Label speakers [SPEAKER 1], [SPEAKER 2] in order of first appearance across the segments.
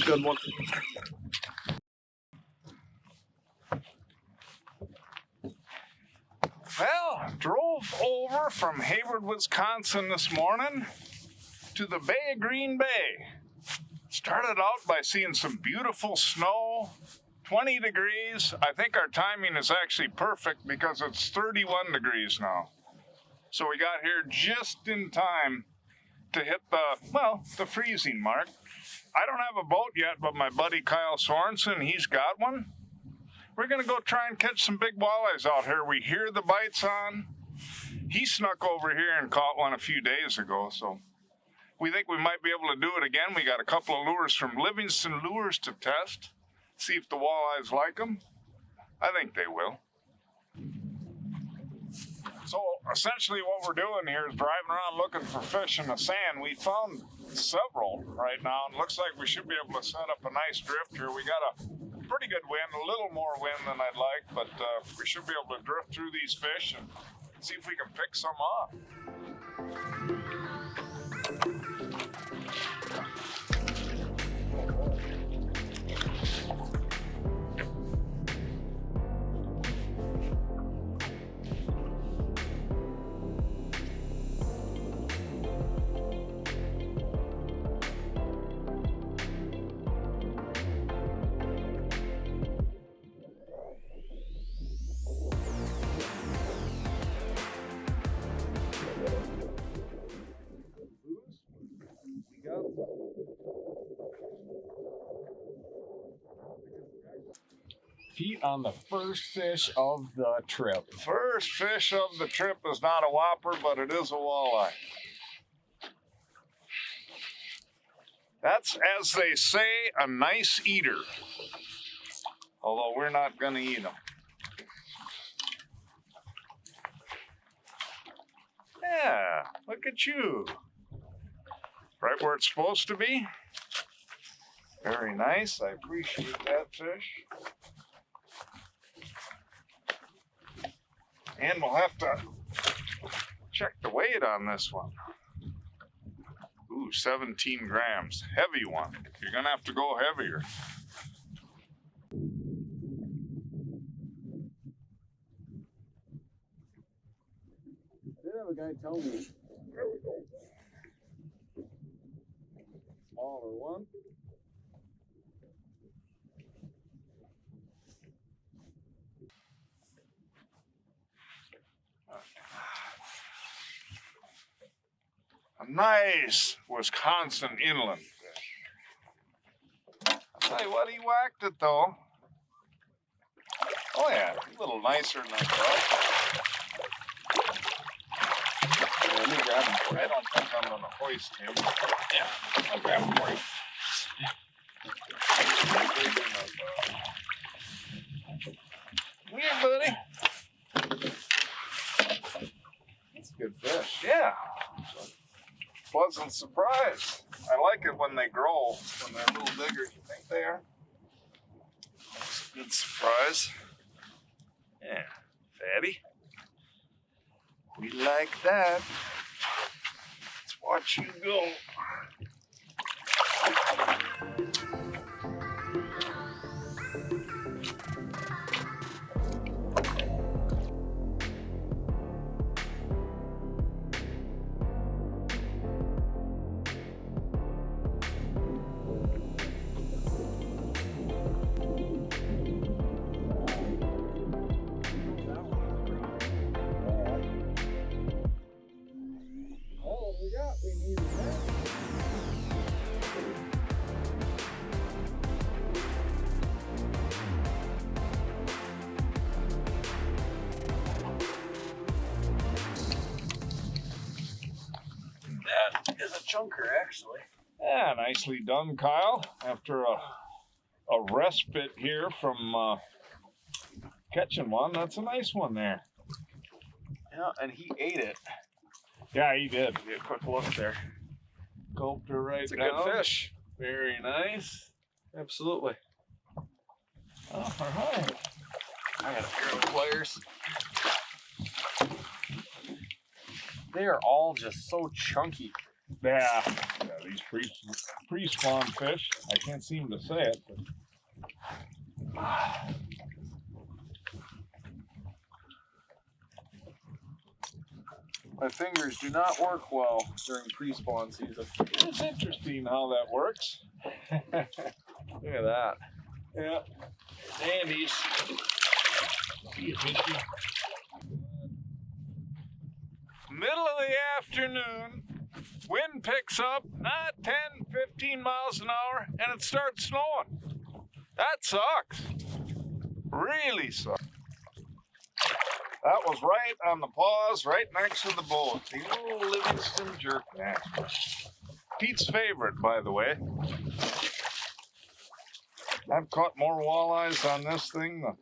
[SPEAKER 1] good one.
[SPEAKER 2] Well, drove over from Hayward, Wisconsin this morning to the Bay of Green Bay. Started out by seeing some beautiful snow, 20 degrees. I think our timing is actually perfect because it's 31 degrees now. So we got here just in time to hit the freezing mark. I don't have a boat yet, but my buddy Kyle Sorensen, he's got one. We're going to go try and catch some big walleyes out here. We hear the bites on. He snuck over here and caught one a few days ago, so we think we might be able to do it again. We got a couple of lures from Livingston Lures to test, see if the walleyes like them. I think they will. So essentially what we're doing here is driving around looking for fish in the sand. We found several right now, and looks like we should be able to set up a nice drift here. We got a pretty good wind, a little more wind than I'd like, but we should be able to drift through these fish and see if we can pick some off.
[SPEAKER 1] Pete on the first fish of the trip.
[SPEAKER 2] First fish of the trip is not a whopper, but it is a walleye. That's, as they say, a nice eater. Although we're not going to eat them. Yeah, look at you. Right where it's supposed to be. Very nice. I appreciate that fish. And we'll have to check the weight on this one. Ooh, 17 grams. Heavy one. You're going to have to go heavier.
[SPEAKER 1] Did have a guy tell me.
[SPEAKER 2] There we go. Smaller one. A nice Wisconsin inland fish. I'll tell you what, he whacked it though. Oh yeah, a little nicer than I thought.
[SPEAKER 1] Let me grab him for you.
[SPEAKER 2] I don't think I'm gonna hoist him.
[SPEAKER 1] Yeah, I'll grab him for you.
[SPEAKER 2] Come here, buddy.
[SPEAKER 1] That's a good fish.
[SPEAKER 2] Yeah. Pleasant surprise. I like it when they grow, when they're a little bigger than you think they are. It's a good surprise. Yeah, fatty. We like that. Let's watch you go.
[SPEAKER 1] That is a chunker, actually.
[SPEAKER 2] Yeah, nicely done, Kyle. After a respite here from catching one, that's a nice one there.
[SPEAKER 1] Yeah, and he ate it.
[SPEAKER 2] Yeah, he did.
[SPEAKER 1] Get a quick look there.
[SPEAKER 2] Gulped her right
[SPEAKER 1] It's a
[SPEAKER 2] down.
[SPEAKER 1] good fish.
[SPEAKER 2] Very nice.
[SPEAKER 1] Absolutely.
[SPEAKER 2] All right.
[SPEAKER 1] I got a pair of pliers. They are all just so chunky. Yeah, these pre-spawn fish. I can't seem to say it, but
[SPEAKER 3] my fingers do not work well during pre-spawn season.
[SPEAKER 1] it's interesting how that works.
[SPEAKER 3] Look at that.
[SPEAKER 1] Yeah.
[SPEAKER 3] Andy's. Middle of the afternoon, wind picks up, 10, 15 miles an hour, and it starts snowing. That sucks. Really sucks. That was right on the paws, right next to the boat. The old Livingston jerk net. Pete's favorite, by the way. I've caught more walleyes on this thing than,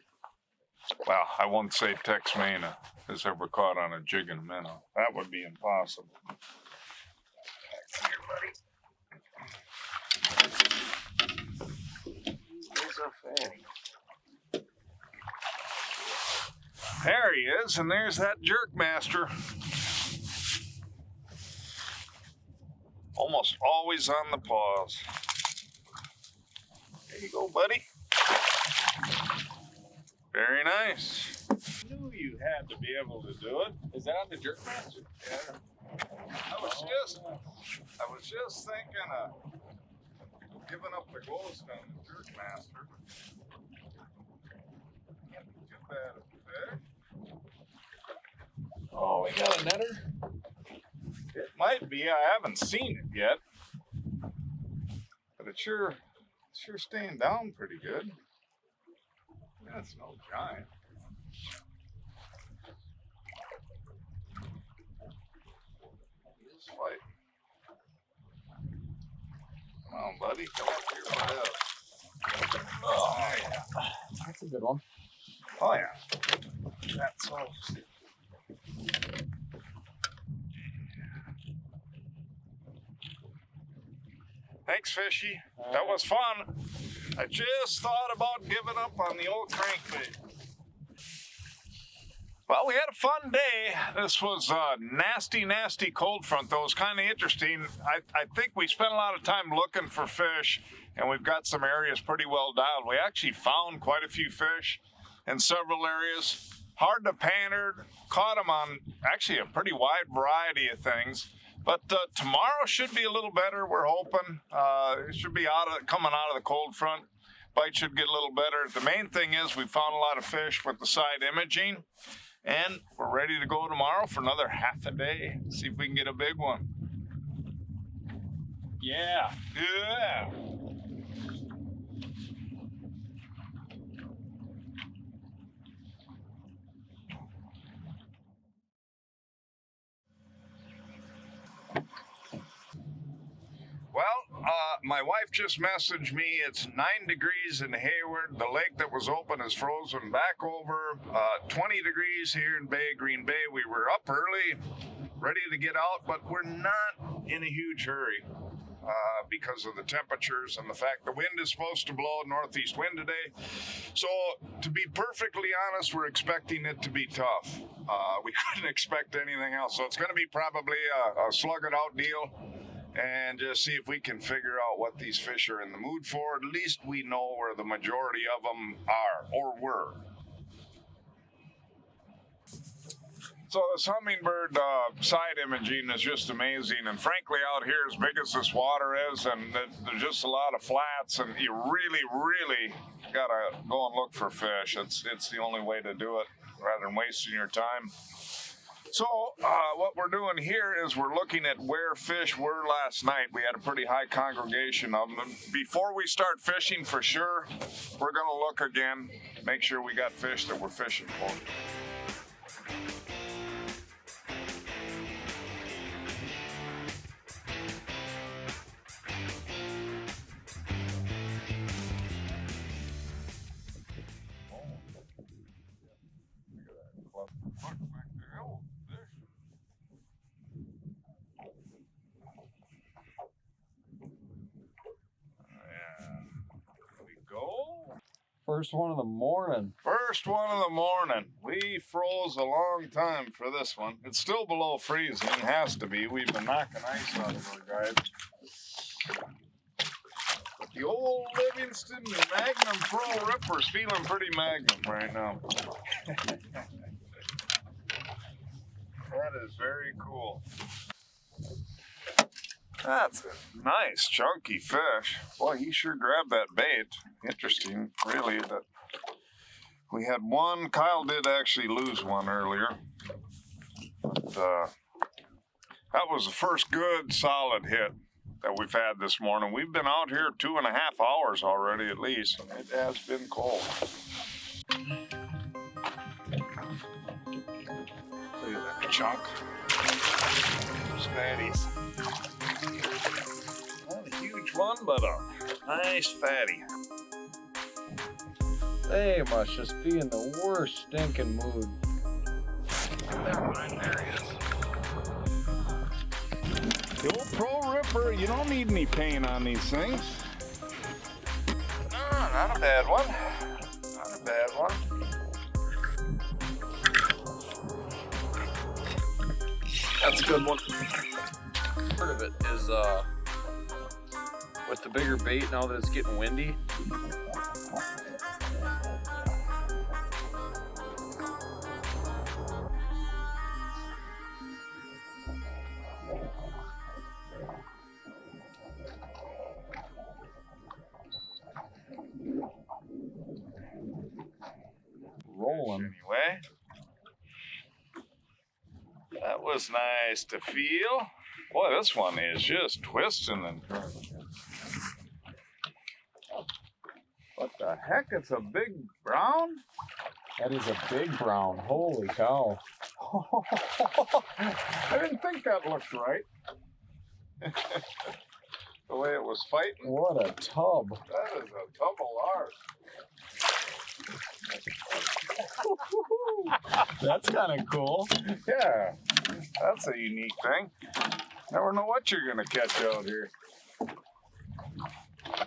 [SPEAKER 3] well, I won't say Tex-Mex has ever caught on a jig and a minnow. That would be impossible. Here, buddy. There's our fatty. There he is, and there's that jerk master. Almost always on the paws. There you go, buddy. Very nice.
[SPEAKER 1] I knew you had to be able to do it. Is that on the jerk master?
[SPEAKER 3] Yeah. I was just thinking of giving up the ghost on the jerk master. Can't be too bad of a fish.
[SPEAKER 1] Oh, we got a netter?
[SPEAKER 3] It might be. I haven't seen it yet, but it's sure staying down pretty good. That's no giant. He's fighting. Come on, buddy. Come up here, buddy. Oh, yeah.
[SPEAKER 1] That's a good one.
[SPEAKER 3] Oh, yeah. That's all. Thanks, Fishy. That was fun. I just thought about giving up on the old crankbait. Well, we had a fun day. This was a nasty, nasty cold front, though. It was kind of interesting. I think we spent a lot of time looking for fish, and we've got some areas pretty well dialed. We actually found quite a few fish in several areas. Hard to pattern. Caught them on actually a pretty wide variety of things. But tomorrow should be a little better, we're hoping. It should be coming out of the cold front. Bite should get a little better. The main thing is we found a lot of fish with the side imaging, and we're ready to go tomorrow for another half a day. See if we can get a big one.
[SPEAKER 1] Yeah.
[SPEAKER 3] Yeah. Well, my wife just messaged me. It's 9 degrees in Hayward. The lake that was open is frozen back over. 20 degrees here in Green Bay. We were up early, ready to get out, but we're not in a huge hurry because of the temperatures and the fact the wind is supposed to blow northeast wind today. So, to be perfectly honest, we're expecting it to be tough. We couldn't expect anything else. So, it's going to be probably a slug it out deal. And just see if we can figure out what these fish are in the mood for. At least we know where the majority of them are or were. So this hummingbird side imaging is just amazing. And frankly, out here, as big as this water is, and there's just a lot of flats, and you really, really got to go and look for fish. It's the only way to do it rather than wasting your time. So what we're doing here is we're looking at where fish were last night. We had a pretty high congregation of them. And before we start fishing for sure, we're going to look again, make sure we got fish that we're fishing for.
[SPEAKER 1] First one of the morning.
[SPEAKER 3] First
[SPEAKER 2] first one of the morning. We froze a long time for this one. It's still below freezing. It has to be. We've been knocking ice out of our guys. But the old Livingston Magnum Pro Ripper's feeling pretty Magnum right now. That is very cool. That's a nice chunky fish. Boy, he sure grabbed that bait. Interesting, really, that we had one. Kyle did actually lose one earlier. But, that was the first good solid hit that we've had this morning. We've been out here 2.5 hours already at least, and it has been cold. Look at that chunk. Those fatties. Not a huge one, but a nice fatty.
[SPEAKER 1] They must just be in the worst stinking mood.
[SPEAKER 2] Never mind, there he is. The old Pro Ripper, you don't need any paint on these things. No, not a bad one. Not a bad one.
[SPEAKER 1] That's a good one. Part of it is with the bigger bait now that it's getting windy. Rolling.
[SPEAKER 2] Anyway, that was nice to feel. Boy, this one is just twisting and turning. What the heck? It's a big brown?
[SPEAKER 1] That is a big brown. Holy cow.
[SPEAKER 2] I didn't think that looked right. The way it was fighting.
[SPEAKER 1] What a tub.
[SPEAKER 2] That is a tub of lard.
[SPEAKER 1] That's kind of cool.
[SPEAKER 2] Yeah, that's a unique thing. Never know what you're gonna catch out here.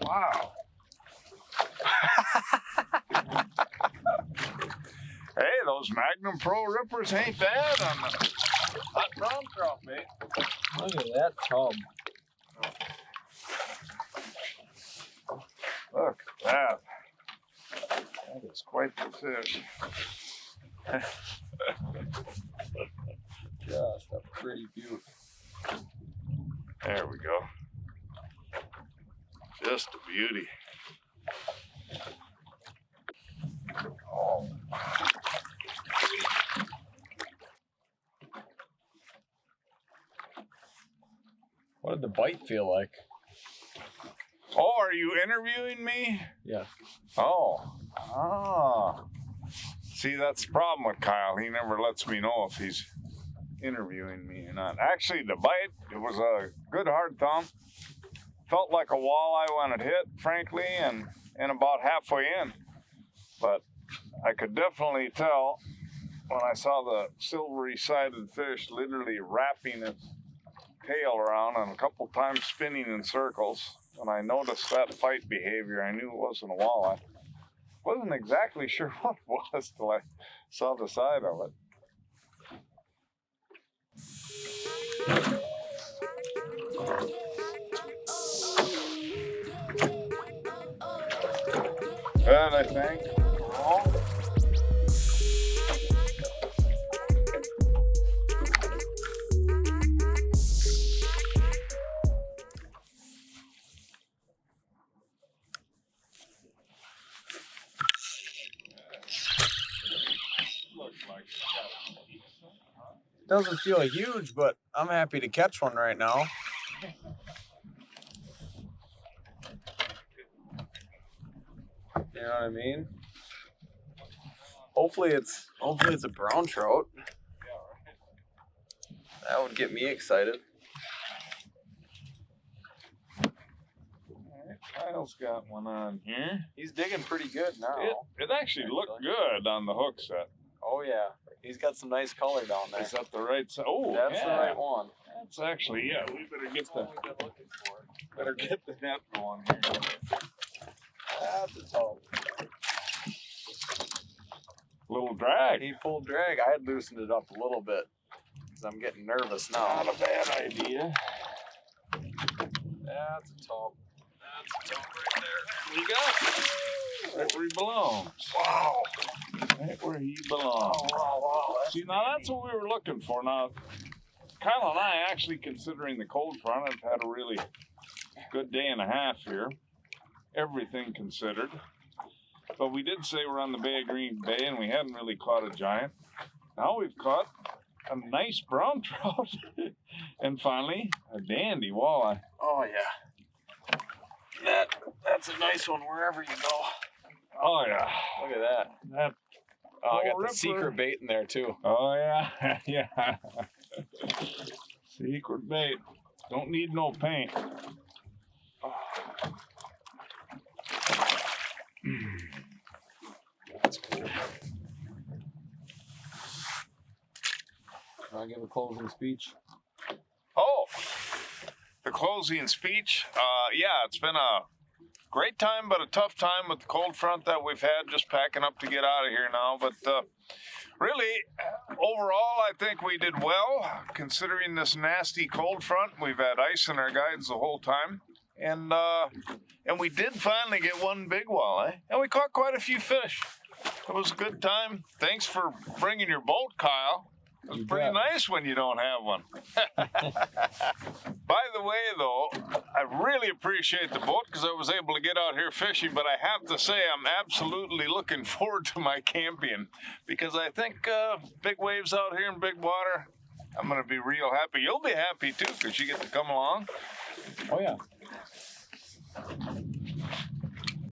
[SPEAKER 2] Wow. Hey, those Magnum Pro Rippers ain't bad on the hot brown trout, mate.
[SPEAKER 1] Look at that tub.
[SPEAKER 2] Look at that. That is quite the fish.
[SPEAKER 1] Just a pretty beaut.
[SPEAKER 2] There we go. Just a beauty. Oh.
[SPEAKER 1] What did the bite feel like?
[SPEAKER 2] Oh, are you interviewing me?
[SPEAKER 1] Yeah.
[SPEAKER 2] Oh. Ah. See, that's the problem with Kyle. He never lets me know if he's interviewing me or not. Actually, the bite, it was a good hard thump. Felt like a walleye when it hit, frankly, and about halfway in. But I could definitely tell when I saw the silvery-sided fish literally wrapping its tail around and a couple times spinning in circles. When I noticed that fight behavior, I knew it wasn't a walleye. Wasn't exactly sure what it was till I saw the side of it. Good, I think. Oh.
[SPEAKER 1] Doesn't feel huge, but I'm happy to catch one right now. You know what I mean? Hopefully it's a brown trout. That would get me excited.
[SPEAKER 2] Kyle's got one on here.
[SPEAKER 1] He's digging pretty good now.
[SPEAKER 2] It actually looked good on the hook set.
[SPEAKER 1] Oh yeah, he's got some nice color down there.
[SPEAKER 2] Is that the right side? Oh,
[SPEAKER 1] That's
[SPEAKER 2] yeah.
[SPEAKER 1] the right one.
[SPEAKER 2] That's actually, yeah, we better get the
[SPEAKER 1] We've been looking for.
[SPEAKER 2] better get the net going here.
[SPEAKER 1] That's a tub.
[SPEAKER 2] little drag.
[SPEAKER 1] He pulled drag. I had loosened it up a little bit because I'm getting nervous now.
[SPEAKER 2] Not a bad idea.
[SPEAKER 1] That's a tub. That's a tub right there.
[SPEAKER 2] We got right where he belongs.
[SPEAKER 1] Wow.
[SPEAKER 2] Right where he belongs.
[SPEAKER 1] Wow.
[SPEAKER 2] See, now that's what we were looking for. Now, Kyle and I, actually considering the cold front, have had a really good day and a half here. Everything considered. But we did say we're on the Bay of Green Bay and we hadn't really caught a giant. Now we've caught a nice brown trout and finally a dandy walleye.
[SPEAKER 1] Oh, yeah. That's a nice one wherever you go.
[SPEAKER 2] Oh yeah.
[SPEAKER 1] Look at that.
[SPEAKER 2] That
[SPEAKER 1] Oh, I
[SPEAKER 2] Pro
[SPEAKER 1] got the
[SPEAKER 2] Ripper.
[SPEAKER 1] secret bait in there, too.
[SPEAKER 2] Oh yeah. Yeah. Secret bait. Don't need no paint.
[SPEAKER 1] That's cool. Can I give a closing speech?
[SPEAKER 2] Oh, the closing speech. Yeah, it's been a great time, but a tough time with the cold front that we've had. Just packing up to get out of here now. But really, overall, I think we did well considering this nasty cold front. We've had ice in our guides the whole time, and we did finally get one big walleye, and we caught quite a few fish. It was a good time. Thanks for bringing your boat, Kyle. It was pretty nice when you don't have one. By the way, though, I really appreciate the boat because I was able to get out here fishing, but I have to say I'm absolutely looking forward to my camping because I think big waves out here in big water, I'm going to be real happy. You'll be happy, too, because you get to come along.
[SPEAKER 1] Oh, yeah.